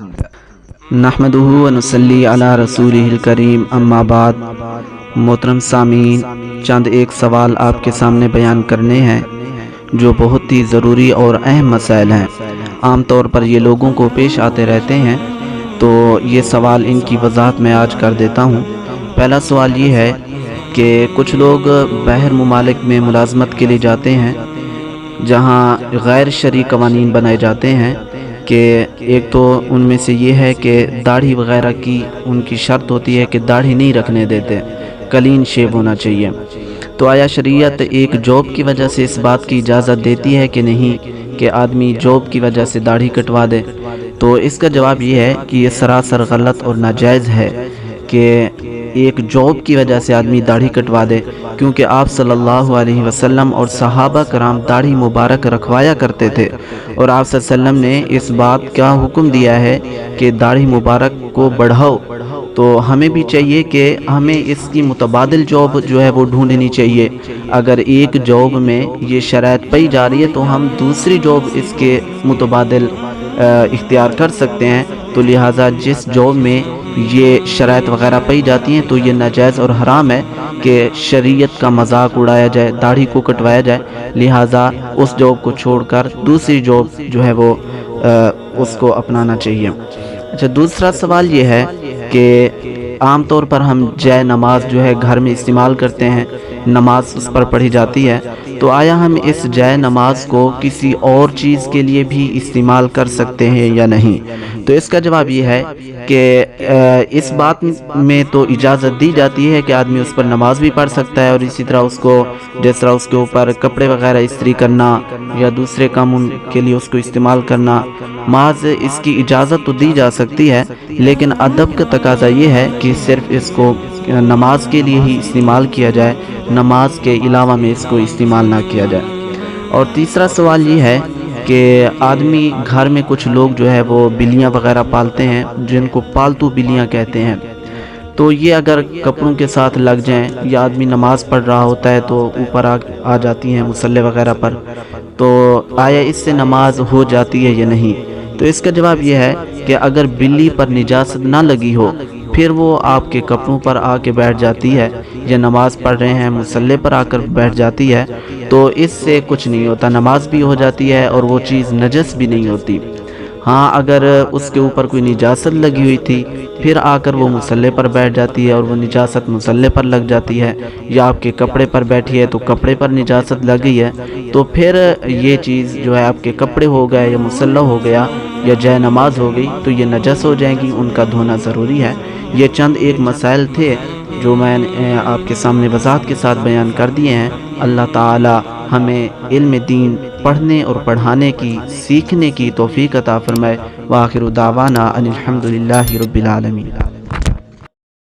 نحمدہ و نصلی علی رسولہ الکریم اما بعد۔ محترم سامعین، چند ایک سوال آپ کے سامنے بیان کرنے ہیں جو بہت ہی ضروری اور اہم مسائل ہیں۔ عام طور پر یہ لوگوں کو پیش آتے رہتے ہیں، تو یہ سوال ان کی وضاحت میں آج کر دیتا ہوں۔ پہلا سوال یہ ہے کہ کچھ لوگ باہر ممالک میں ملازمت کے لیے جاتے ہیں جہاں غیر شرعی قوانین بنائے جاتے ہیں کہ ایک تو ان میں سے یہ ہے کہ داڑھی وغیرہ کی ان کی شرط ہوتی ہے کہ داڑھی نہیں رکھنے دیتے، کلین شیو ہونا چاہیے۔ تو آیا شریعت ایک جاب کی وجہ سے اس بات کی اجازت دیتی ہے کہ نہیں کہ آدمی جاب کی وجہ سے داڑھی کٹوا دے؟ تو اس کا جواب یہ ہے کہ یہ سراسر غلط اور ناجائز ہے کہ ایک جاب کی وجہ سے آدمی داڑھی کٹوا دے، کیونکہ آپ صلی اللہ علیہ وسلم اور صحابہ کرام داڑھی مبارک رکھوایا کرتے تھے، اور آپ صلی اللہ علیہ وسلم نے اس بات کا حکم دیا ہے کہ داڑھی مبارک کو بڑھاؤ۔ تو ہمیں بھی چاہیے کہ ہمیں اس کی متبادل جاب جو ہے وہ ڈھونڈنی چاہیے۔ اگر ایک جاب میں یہ شرائط پائی جا رہی ہے تو ہم دوسری جاب اس کے متبادل اختیار کر سکتے ہیں۔ تو لہٰذا جس جاب میں یہ شرائط وغیرہ پائی جاتی ہیں تو یہ ناجائز اور حرام ہے کہ شریعت کا مذاق اڑایا جائے، داڑھی کو کٹوایا جائے۔ لہٰذا اس جاب کو چھوڑ کر دوسری جاب جو ہے وہ اس کو اپنانا چاہیے۔ اچھا، دوسرا سوال یہ ہے کہ عام طور پر ہم جے نماز جو ہے گھر میں استعمال کرتے ہیں، نماز اس پر پڑھی جاتی ہے، تو آیا ہم اس جے نماز کو کسی اور چیز کے لیے بھی استعمال کر سکتے ہیں یا نہیں؟ تو اس کا جواب یہ ہے کہ اس بات میں تو اجازت دی جاتی ہے کہ آدمی اس پر نماز بھی پڑھ سکتا ہے، اور اسی طرح اس کو جس طرح اس کے اوپر کپڑے وغیرہ استری کرنا یا دوسرے کاموں کے لیے اس کو استعمال کرنا، محض اس کی اجازت تو دی جا سکتی ہے، لیکن ادب کا تقاضا یہ ہے کہ صرف اس کو نماز کے لیے ہی استعمال کیا جائے، نماز کے علاوہ میں اس کو استعمال نہ کیا جائے۔ اور تیسرا سوال یہ ہے کہ آدمی گھر میں کچھ لوگ جو ہے وہ بلیاں وغیرہ پالتے ہیں جن کو پالتو بلیاں کہتے ہیں، تو یہ اگر کپڑوں کے ساتھ لگ جائیں یا آدمی نماز پڑھ رہا ہوتا ہے تو اوپر آ جاتی ہیں مصلی وغیرہ پر، تو آیا اس سے نماز ہو جاتی ہے یا نہیں؟ تو اس کا جواب یہ ہے کہ اگر بلی پر نجاست نہ لگی ہو، پھر وہ آپ کے کپڑوں پر آ کے بیٹھ جاتی ہے یا نماز پڑھ رہے ہیں مصلی پر آ کر بیٹھ جاتی ہے، تو اس سے کچھ نہیں ہوتا، نماز بھی ہو جاتی ہے اور وہ چیز نجس بھی نہیں ہوتی۔ ہاں، اگر اس کے اوپر کوئی نجاست لگی ہوئی تھی، پھر آ کر وہ مصلی پر بیٹھ جاتی ہے اور وہ نجاست مصلی پر لگ جاتی ہے، یا آپ کے کپڑے پر بیٹھی ہے تو کپڑے پر نجاست لگ گئی ہے، تو پھر یہ چیز جو ہے آپ کے کپڑے ہو گئے یا مصلی ہو گیا یا جے نماز ہو گئی تو یہ نجس ہو جائیں گی، ان کا دھونا ضروری ہے۔ یہ چند ایک مسائل تھے جو میں نے آپ کے سامنے وضاحت کے ساتھ بیان کر دیے ہیں۔ اللہ تعالی ہمیں علم دین پڑھنے اور پڑھانے کی، سیکھنے کی توفیق عطا فرمائے۔ وآخر دعوانا ان الحمد للہ رب العالمین۔